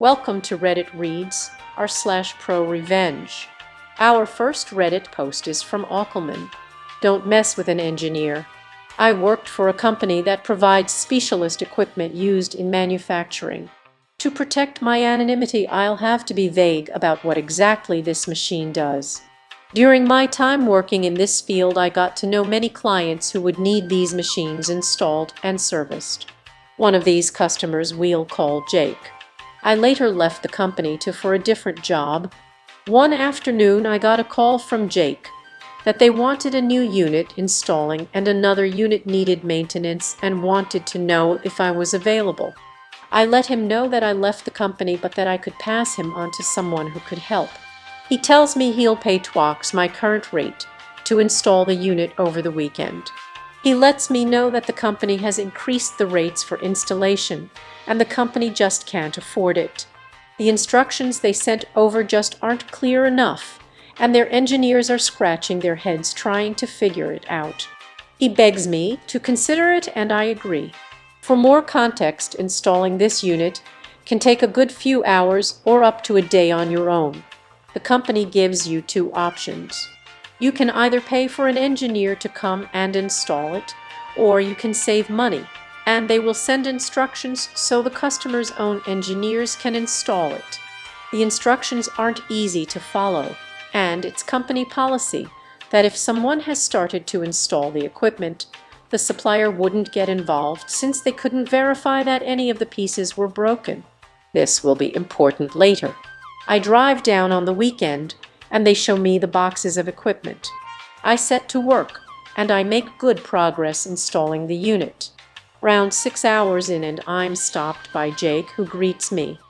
Welcome to Reddit Reads r/ProRevenge. Our first Reddit post is from Aukelman. Don't mess with an engineer. I worked for a company that provides specialist equipment used in manufacturing. To protect my anonymity, I'll have to be vague about what exactly this machine does. During my time working in this field, I got to know many clients who would need these machines installed and serviced. One of these customers we'll call Jake. I later left the company for a different job. One afternoon, I got a call from Jake that they wanted a new unit installing and another unit needed maintenance and wanted to know if I was available. I let him know that I left the company but that I could pass him on to someone who could help. He tells me he'll pay twice my current rate to install the unit over the weekend. He lets me know that the company has increased the rates for installation and the company just can't afford it. The instructions they sent over just aren't clear enough, and their engineers are scratching their heads trying to figure it out. He begs me to consider it, and I agree. For more context, installing this unit can take a good few hours or up to a day on your own. The company gives you two options. You can either pay for an engineer to come and install it, or you can save money, and they will send instructions so the customer's own engineers can install it. The instructions aren't easy to follow, and it's company policy that if someone has started to install the equipment, the supplier wouldn't get involved since they couldn't verify that any of the pieces were broken. This will be important later. I drive down on the weekend, and they show me the boxes of equipment. I set to work, and I make good progress installing the unit. Round 6 hours in, and I'm stopped by Jake, who greets me.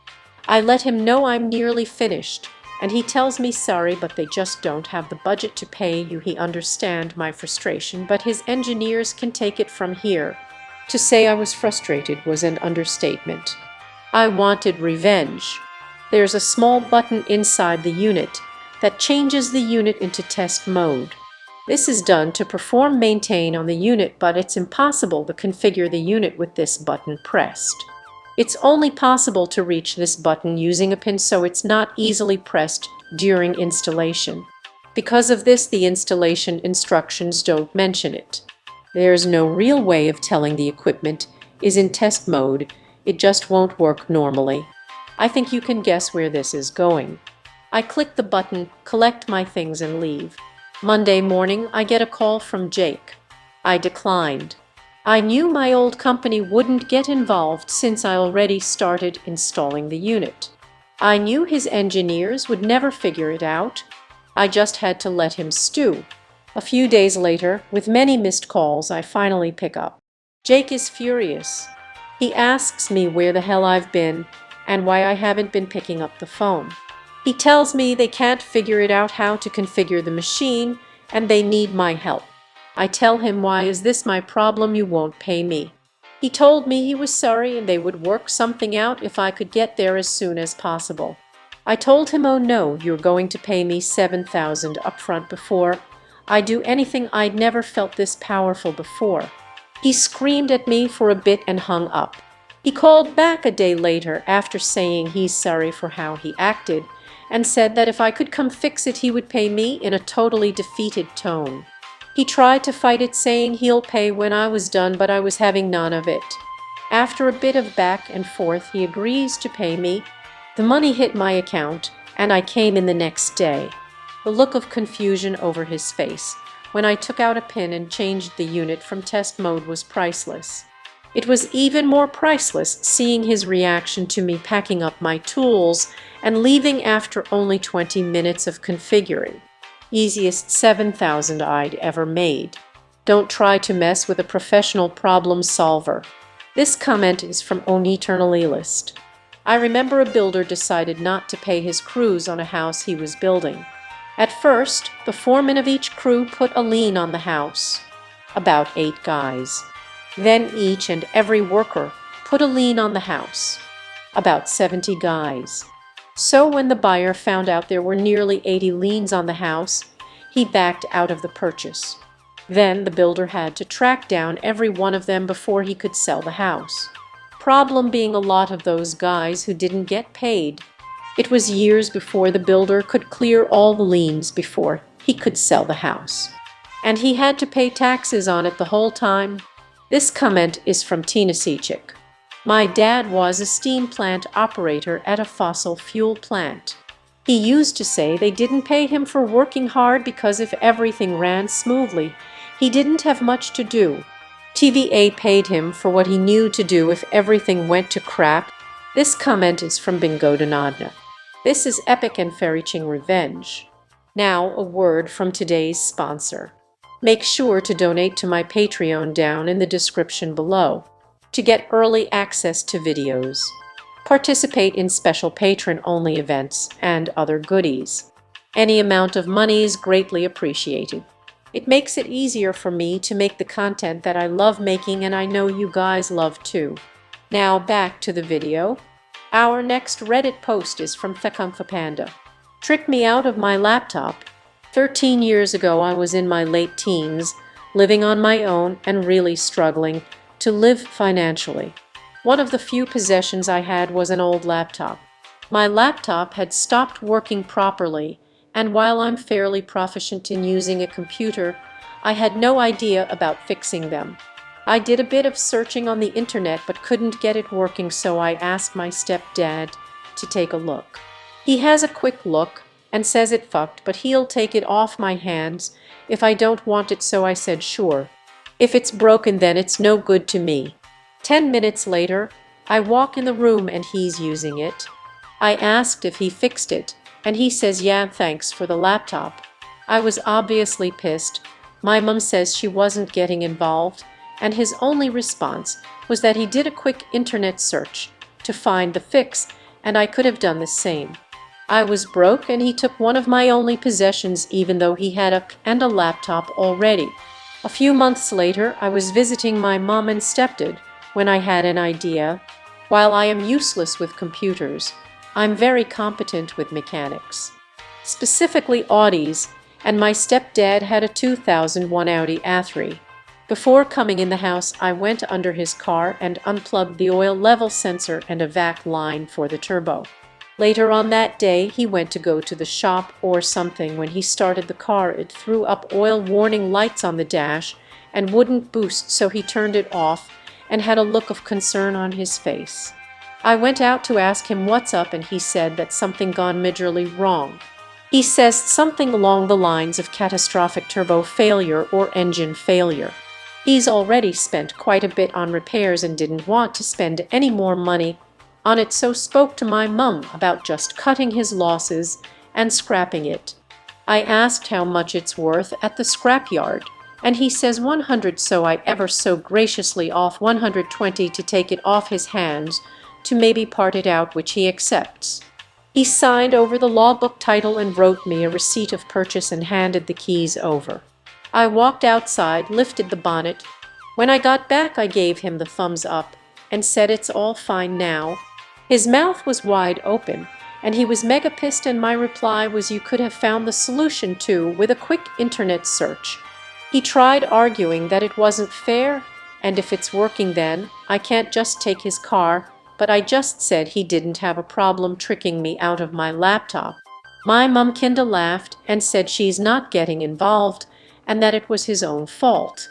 I let him know I'm nearly finished, and he tells me sorry, but they just don't have the budget to pay you. He understands my frustration, but his engineers can take it from here. To say I was frustrated was an understatement. I wanted revenge. There's a small button inside the unit that changes the unit into test mode. This is done to perform maintain on the unit, but it's impossible to configure the unit with this button pressed. It's only possible to reach this button using a pin, so it's not easily pressed during installation. Because of this, the installation instructions don't mention it. There's no real way of telling the equipment is in test mode. It just won't work normally. I think you can guess where this is going. I click the button, collect my things, and leave. Monday morning, I get a call from Jake. I declined. I knew my old company wouldn't get involved since I already started installing the unit. I knew his engineers would never figure it out. I just had to let him stew. A few days later, with many missed calls, I finally pick up. Jake is furious. He asks me where the hell I've been and why I haven't been picking up the phone. He tells me they can't figure it out how to configure the machine and they need my help. I tell him, why is this my problem? You won't pay me. He told me he was sorry and they would work something out if I could get there as soon as possible. I told him, oh no, you're going to pay me $7,000 upfront before I do anything. I'd never felt this powerful before. He screamed at me for a bit and hung up. He called back a day later after saying he's sorry for how he acted and said that if I could come fix it, he would pay me, in a totally defeated tone. He tried to fight it, saying he'll pay when I was done, but I was having none of it. After a bit of back and forth, he agrees to pay me. The money hit my account, and I came in the next day. The look of confusion over his face when I took out a pin and changed the unit from test mode was priceless. It was even more priceless seeing his reaction to me packing up my tools and leaving after only 20 minutes of configuring. Easiest $7,000 I'd ever made. Don't try to mess with a professional problem solver. This comment is from Oneternalist. I remember a builder decided not to pay his crews on a house he was building. At first, the foreman of each crew put a lien on the house. About 8 guys. Then each and every worker put a lien on the house. About 70 guys. So when the buyer found out there were nearly 80 liens on the house, he backed out of the purchase. Then the builder had to track down every one of them before he could sell the house. problem being a lot of those guys who didn't get paid. It was years before the builder could clear all the liens before he could sell the house. And he had to pay taxes on it the whole time. This comment is from Tina Seachick. My dad was a steam plant operator at a fossil fuel plant. He used to say they didn't pay him for working hard because if everything ran smoothly, he didn't have much to do. TVA paid him for what he knew to do if everything went to crap. This comment is from Bingo Donadna. This is epic and far-reaching revenge. Now, a word from today's sponsor. Make sure to donate to my Patreon down in the description below to get early access to videos, participate in special patron-only events, and other goodies. Any amount of money is greatly appreciated. It makes it easier for me to make the content that I love making, and I know you guys love too. Now back to the video. Our next Reddit post is from Panda. Trick me out of my laptop. 13 years ago I was in my late teens, living on my own and really struggling to live financially. One of the few possessions I had was an old laptop. My laptop had stopped working properly, and while I'm fairly proficient in using a computer, I had no idea about fixing them. I did a bit of searching on the internet but couldn't get it working, so I asked my stepdad to take a look. He has a quick look and says it fucked, but he'll take it off my hands if I don't want it, so I said sure. If it's broken, then it's no good to me. 10 minutes later, I walk in the room and he's using it. I asked if he fixed it, and he says, yeah, thanks for the laptop. I was obviously pissed. My mom says she wasn't getting involved, and his only response was that he did a quick internet search to find the fix, and I could have done the same. I was broke, and he took one of my only possessions, even though he had a laptop already. A few months later, I was visiting my mom and stepdad when I had an idea. While I am useless with computers, I'm very competent with mechanics, specifically Audis, and my stepdad had a 2001 Audi A3. Before coming in the house, I went under his car and unplugged the oil level sensor and a vac line for the turbo. Later on that day, he went to go to the shop or something. When he started the car, it threw up oil warning lights on the dash and wouldn't boost, so he turned it off and had a look of concern on his face. I went out to ask him what's up, and he said that something gone majorly wrong. He says something along the lines of catastrophic turbo failure or engine failure. He's already spent quite a bit on repairs and didn't want to spend any more money on it, so spoke to my mum about just cutting his losses and scrapping it. I asked how much it's worth at the scrapyard, and he says 100, so I ever so graciously off 120 to take it off his hands to maybe part it out, which he accepts. He signed over the logbook title and wrote me a receipt of purchase and handed the keys over. I walked outside, lifted the bonnet. When I got back, I gave him the thumbs up and said it's all fine now. His mouth was wide open, and he was mega pissed, and my reply was, you could have found the solution too with a quick internet search. He tried arguing that it wasn't fair, and if it's working then I can't just take his car, but I just said he didn't have a problem tricking me out of my laptop. My mum kinda laughed and said she's not getting involved and that it was his own fault.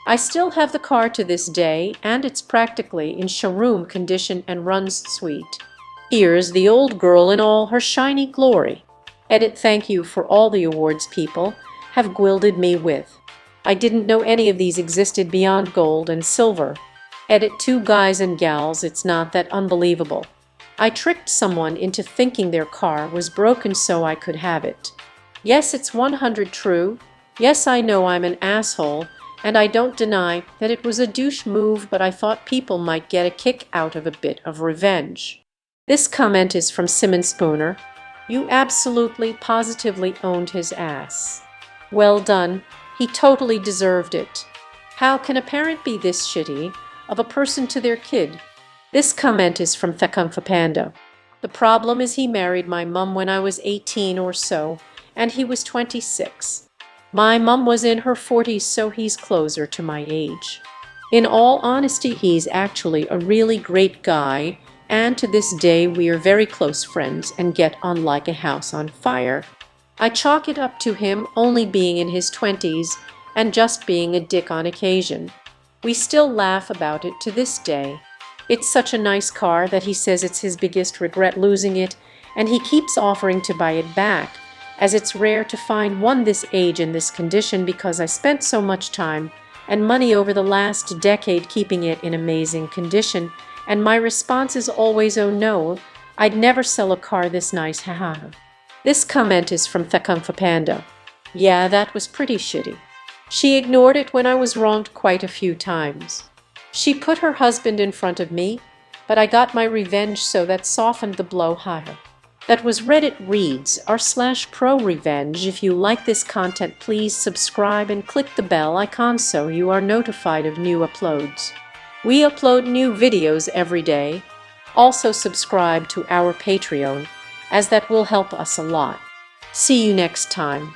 I still have the car to this day, and it's practically in showroom condition and runs sweet. Here's the old girl in all her shiny glory. Edit. Thank you for all the awards people have gilded me with. I didn't know any of these existed beyond gold and silver. Edit. 2 guys and gals, it's not that unbelievable. I tricked someone into thinking their car was broken so I could have it. Yes, it's 100 true. Yes, I know I'm an asshole, and I don't deny that it was a douche move, but I thought people might get a kick out of a bit of revenge. This comment is from Simon Spooner. You absolutely, positively owned his ass. Well done. He totally deserved it. How can a parent be this shitty of a person to their kid? This comment is from Panda. The problem is he married my mum when I was 18 or so, and he was 26. My mum was in her 40s, so he's closer to my age. In all honesty, he's actually a really great guy, and to this day we are very close friends and get on like a house on fire. I chalk it up to him only being in his 20s and just being a dick on occasion. We still laugh about it to this day. It's such a nice car that he says it's his biggest regret losing it, and he keeps offering to buy it back, as it's rare to find one this age in this condition because I spent so much time and money over the last decade keeping it in amazing condition, and my response is always, oh no, I'd never sell a car this nice, haha. This comment is from Thecumfa Panda. Yeah, that was pretty shitty. She ignored it when I was wronged quite a few times. She put her husband in front of me, but I got my revenge, so that softened the blow higher. That was Reddit Reads r/ProRevenge. If you like this content, please subscribe and click the bell icon so you are notified of new uploads. We upload new videos every day. Also subscribe to our Patreon, as that will help us a lot. See you next time.